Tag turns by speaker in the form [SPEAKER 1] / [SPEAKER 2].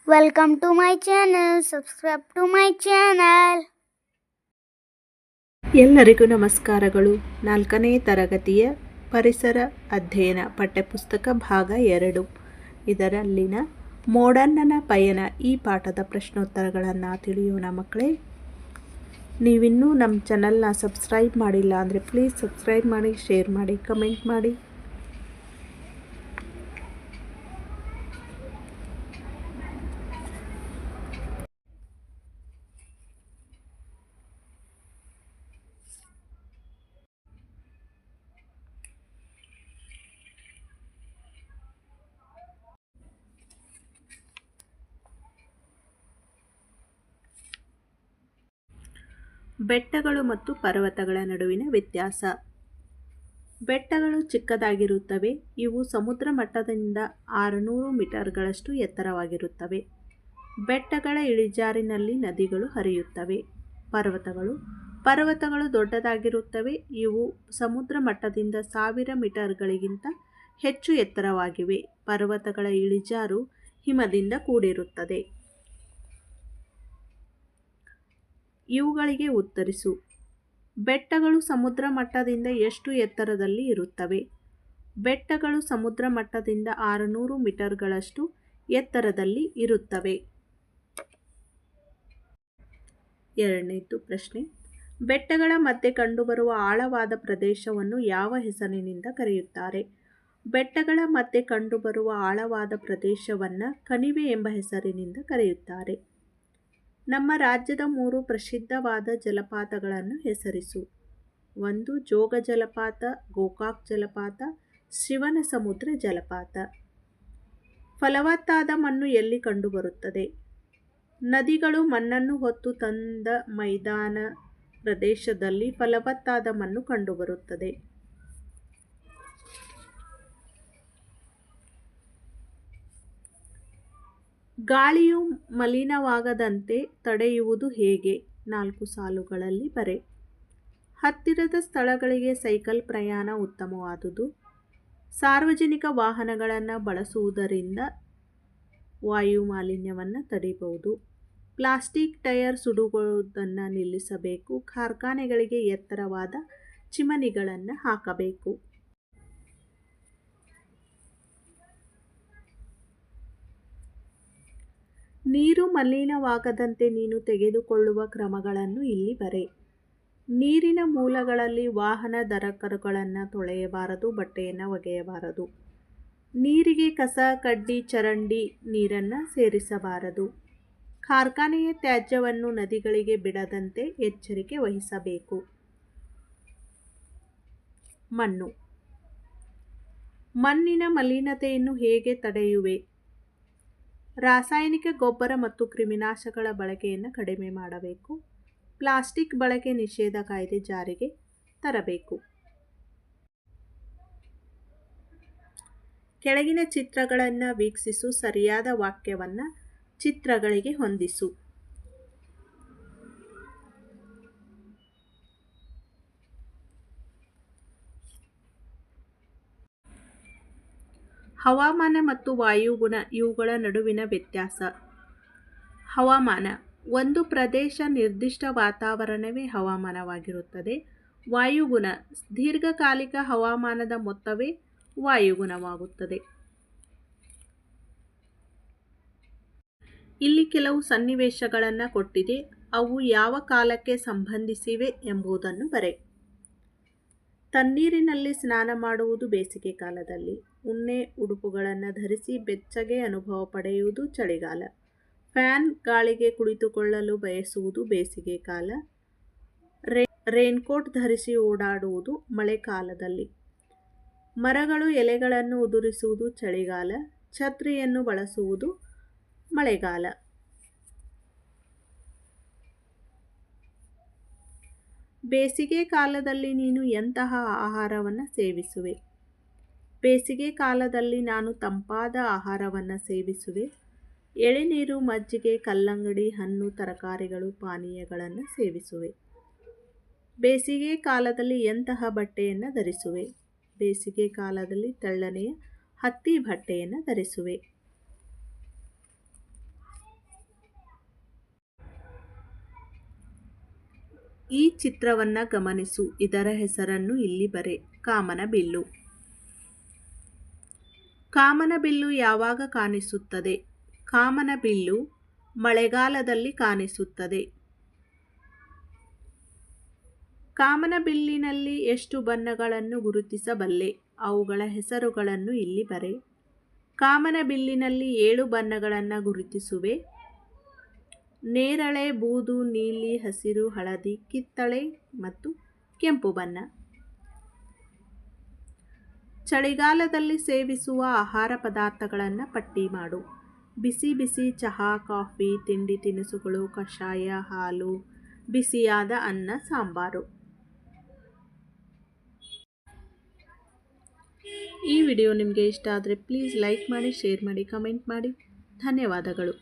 [SPEAKER 1] Welcome to my channel. Subscribe to my channel.
[SPEAKER 2] ಎಲ್ಲರಿಗೂ ನಮಸ್ಕಾರಗಳು. 4ನೇ ತರಗತಿಯ ಪರಿಸರ ಅಧ್ಯಯನ ಪಠ್ಯಪುಸ್ತಕ ಭಾಗ 2 ಇದರಲ್ಲಿನ ಮೋಡಣ್ಣನ ಪಯಣ ಈ ಪಾಠದ ಪ್ರಶ್ನೋತ್ತರಗಳನ್ನು ತಿಳಿಯೋಣ ಮಕ್ಕಳೇ. ನೀವಿನ್ನೂ ನಮ್ಮ ಚಾನಲ್ನ ಸಬ್ಸ್ಕ್ರೈಬ್ ಮಾಡಿಲ್ಲ ಅಂದರೆ ಪ್ಲೀಸ್ ಸಬ್ಸ್ಕ್ರೈಬ್ ಮಾಡಿ, ಶೇರ್ ಮಾಡಿ, ಕಮೆಂಟ್ ಮಾಡಿ. ಬೆಟ್ಟಗಳು ಮತ್ತು ಪರ್ವತಗಳ ನಡುವಿನ ವ್ಯತ್ಯಾಸ. ಬೆಟ್ಟಗಳು ಚಿಕ್ಕದಾಗಿರುತ್ತವೆ. ಇವು ಸಮುದ್ರ ಮಟ್ಟದಿಂದ 600 ಮೀಟರ್ಗಳಷ್ಟು ಎತ್ತರವಾಗಿರುತ್ತವೆ. ಬೆಟ್ಟಗಳ ಇಳಿಜಾರಿನಲ್ಲಿ ನದಿಗಳು ಹರಿಯುತ್ತವೆ. ಪರ್ವತಗಳು ದೊಡ್ಡದಾಗಿರುತ್ತವೆ. ಇವು ಸಮುದ್ರ ಮಟ್ಟದಿಂದ 1000 ಮೀಟರ್ಗಳಿಗಿಂತ ಹೆಚ್ಚು ಎತ್ತರವಾಗಿವೆ. ಪರ್ವತಗಳ ಇಳಿಜಾರು ಹಿಮದಿಂದ ಕೂಡಿರುತ್ತದೆ. ಇವುಗಳಿಗೆ ಉತ್ತರಿಸು. ಬೆಟ್ಟಗಳು ಸಮುದ್ರ ಮಟ್ಟದಿಂದ ಎಷ್ಟು ಎತ್ತರದಲ್ಲಿ ಇರುತ್ತವೆ? ಬೆಟ್ಟಗಳು ಸಮುದ್ರ ಮಟ್ಟದಿಂದ 600 ಮೀಟರ್ಗಳಷ್ಟು ಎತ್ತರದಲ್ಲಿ ಇರುತ್ತವೆ. ಎರಡನೇದು ಪ್ರಶ್ನೆ. ಬೆಟ್ಟಗಳ ಮಧ್ಯೆ ಕಂಡುಬರುವ ಆಳವಾದ ಪ್ರದೇಶವನ್ನು ಯಾವ ಹೆಸರಿನಿಂದ ಕರೆಯುತ್ತಾರೆ? ಬೆಟ್ಟಗಳ ಮಧ್ಯೆ ಕಂಡುಬರುವ ಆಳವಾದ ಪ್ರದೇಶವನ್ನು ಕಣಿವೆ ಎಂಬ ಹೆಸರಿನಿಂದ ಕರೆಯುತ್ತಾರೆ. ನಮ್ಮ ರಾಜ್ಯದ 3 ಪ್ರಸಿದ್ಧವಾದ ಜಲಪಾತಗಳನ್ನು ಹೆಸರಿಸು. 1. ಜೋಗ ಜಲಪಾತ, ಗೋಕಾಕ್ ಜಲಪಾತ, ಶಿವನಸಮುದ್ರ ಜಲಪಾತ. ಫಲವತ್ತಾದ ಮಣ್ಣು ಎಲ್ಲಿ ಕಂಡುಬರುತ್ತದೆ? ನದಿಗಳು ಮಣ್ಣನ್ನು ಹೊತ್ತು ತಂದ ಮೈದಾನ ಪ್ರದೇಶದಲ್ಲಿ ಫಲವತ್ತಾದ ಮಣ್ಣು ಕಂಡುಬರುತ್ತದೆ. ಗಾಳಿಯು ಮಲಿನವಾಗದಂತೆ ತಡೆಯುವುದು ಹೇಗೆ? 4 ಸಾಲುಗಳಲ್ಲಿ ಬರೆ. ಹತ್ತಿರದ ಸ್ಥಳಗಳಿಗೆ ಸೈಕಲ್ ಪ್ರಯಾಣ ಉತ್ತಮವಾದುದು. ಸಾರ್ವಜನಿಕ ವಾಹನಗಳನ್ನು ಬಳಸುವುದರಿಂದ ವಾಯು ಮಾಲಿನ್ಯವನ್ನು ತಡೆಯಬಹುದು. ಪ್ಲಾಸ್ಟಿಕ್ ಟೈರ್ ಸುಡುವುದನ್ನು ನಿಲ್ಲಿಸಬೇಕು. ಕಾರ್ಖಾನೆಗಳಿಗೆ ಎತ್ತರವಾದ ಚಿಮಣಿಗಳನ್ನು ಹಾಕಬೇಕು. ನೀರು ಮಲಿನವಾಗದಂತೆ ನೀನು ತೆಗೆದುಕೊಳ್ಳುವ ಕ್ರಮಗಳನ್ನು ಇಲ್ಲಿ ಬರೆ. ನೀರಿನ ಮೂಲಗಳಲ್ಲಿ ವಾಹನ ದರಕರುಗಳನ್ನು ತೊಳೆಯಬಾರದು, ಬಟ್ಟೆಯನ್ನು ಒಗೆಯಬಾರದು. ನೀರಿಗೆ ಕಸ, ಕಡ್ಡಿ, ಚರಂಡಿ ನೀರನ್ನು ಸೇರಿಸಬಾರದು. ಕಾರ್ಖಾನೆಯ ತ್ಯಾಜ್ಯವನ್ನು ನದಿಗಳಿಗೆ ಬಿಡದಂತೆ ಎಚ್ಚರಿಕೆ ವಹಿಸಬೇಕು. ಮಣ್ಣಿನ ಮಲಿನತೆಯನ್ನು ಹೇಗೆ ತಡೆಯುವೆ? ರಾಸಾಯನಿಕ ಗೊಬ್ಬರ ಮತ್ತು ಕ್ರಿಮಿನಾಶಕಗಳ ಬಳಕೆಯನ್ನು ಕಡಿಮೆ ಮಾಡಬೇಕು. ಪ್ಲಾಸ್ಟಿಕ್ ಬಳಕೆ ನಿಷೇಧ ಕಾಯ್ದೆ ಜಾರಿಗೆ ತರಬೇಕು. ಕೆಳಗಿನ ಚಿತ್ರಗಳನ್ನು ವೀಕ್ಷಿಸು. ಸರಿಯಾದ ವಾಕ್ಯವನ್ನು ಚಿತ್ರಗಳಿಗೆ ಹೊಂದಿಸು. ಹವಾಮಾನ ಮತ್ತು ವಾಯುಗುಣ ಇವುಗಳ ನಡುವಿನ ವ್ಯತ್ಯಾಸ. ಹವಾಮಾನ. ಒಂದು ಪ್ರದೇಶ ನಿರ್ದಿಷ್ಟ ವಾತಾವರಣವೇ ಹವಾಮಾನವಾಗಿರುತ್ತದೆ. ವಾಯುಗುಣ. ದೀರ್ಘಕಾಲಿಕ ಹವಾಮಾನದ ಮೊತ್ತವೇ ವಾಯುಗುಣವಾಗುತ್ತದೆ. ಇಲ್ಲಿ ಕೆಲವು ಸನ್ನಿವೇಶಗಳನ್ನು ಕೊಟ್ಟಿದೆ. ಅವು ಯಾವ ಕಾಲಕ್ಕೆ ಸಂಬಂಧಿಸಿವೆ ಎಂಬುದನ್ನು ಬರೆ. ತಣ್ಣೀರಿನಲ್ಲಿ ಸ್ನಾನ ಮಾಡುವುದು ಬೇಸಿಗೆ ಕಾಲದಲ್ಲಿ. ಉಣ್ಣೆ ಉಡುಪುಗಳನ್ನು ಧರಿಸಿ ಬೆಚ್ಚಗೆ ಅನುಭವ ಪಡೆಯುವುದು ಚಳಿಗಾಲ. ಫ್ಯಾನ್ ಗಾಳಿಗೆ ಕುಳಿತುಕೊಳ್ಳಲು ಬಯಸುವುದು ಬೇಸಿಗೆ ಕಾಲ. ರೇನ್ಕೋಟ್ ಧರಿಸಿ ಓಡಾಡುವುದು ಮಳೆಗಾಲದಲ್ಲಿ. ಮರಗಳು ಎಲೆಗಳನ್ನು ಉದುರಿಸುವುದು ಚಳಿಗಾಲ. ಛತ್ರಿಯನ್ನು ಬಳಸುವುದು ಮಳೆಗಾಲ. ಬೇಸಿಗೆ ಕಾಲದಲ್ಲಿ ನೀನು ಎಂತಹ ಆಹಾರವನ್ನು ಸೇವಿಸುವೆ? ಬೇಸಿಗೆ ಕಾಲದಲ್ಲಿ ನಾನು ತಂಪಾದ ಆಹಾರವನ್ನು ಸೇವಿಸುವೆ. ಎಳೆನೀರು, ಮಜ್ಜಿಗೆ, ಕಲ್ಲಂಗಡಿ, ಹಣ್ಣು, ತರಕಾರಿಗಳು, ಪಾನೀಯಗಳನ್ನು ಸೇವಿಸುವೆ. ಬೇಸಿಗೆ ಕಾಲದಲ್ಲಿ ಎಂತಹ ಬಟ್ಟೆಯನ್ನು ಧರಿಸುವೆ? ಬೇಸಿಗೆ ಕಾಲದಲ್ಲಿ ತೆಳ್ಳನೆಯ ಹತ್ತಿ ಬಟ್ಟೆಯನ್ನು ಧರಿಸುವೆ. ಈ ಚಿತ್ರವನ್ನು ಗಮನಿಸು. ಇದರ ಹೆಸರನ್ನು ಇಲ್ಲಿ ಬರೆ. ಕಾಮನಬಿಲ್ಲು. ಕಾಮನಬಿಲ್ಲು ಯಾವಾಗ ಕಾಣಿಸುತ್ತದೆ? ಕಾಮನಬಿಲ್ಲು ಮಳೆಗಾಲದಲ್ಲಿ ಕಾಣಿಸುತ್ತದೆ. ಕಾಮನಬಿಲ್ಲಿನಲ್ಲಿ ಎಷ್ಟು ಬಣ್ಣಗಳನ್ನು ಗುರುತಿಸಬಲ್ಲೆ? ಅವುಗಳ ಹೆಸರುಗಳನ್ನು ಇಲ್ಲಿ ಬರೆ. ಕಾಮನಬಿಲ್ಲಿನಲ್ಲಿ 7 ಬಣ್ಣಗಳನ್ನು ಗುರುತಿಸುವೆ. ನೇರಳೆ, ಬೂದು, ನೀಲಿ, ಹಸಿರು, ಹಳದಿ, ಕಿತ್ತಳೆ ಮತ್ತು ಕೆಂಪು ಬಣ್ಣ. ಚಳಿಗಾಲದಲ್ಲಿ ಸೇವಿಸುವ ಆಹಾರ ಪದಾರ್ಥಗಳನ್ನು ಪಟ್ಟಿ ಮಾಡು. ಬಿಸಿ ಬಿಸಿ ಚಹಾ, ಕಾಫಿ, ತಿಂಡಿ ತಿನಿಸುಗಳು, ಕಷಾಯ, ಹಾಲು, ಬಿಸಿಯಾದ ಅನ್ನ, ಸಾಂಬಾರು. ಈ ವಿಡಿಯೋ ನಿಮಗೆ ಇಷ್ಟ ಆದರೆ ಪ್ಲೀಸ್ ಲೈಕ್ ಮಾಡಿ, ಶೇರ್ ಮಾಡಿ, ಕಮೆಂಟ್ ಮಾಡಿ. ಧನ್ಯವಾದಗಳು.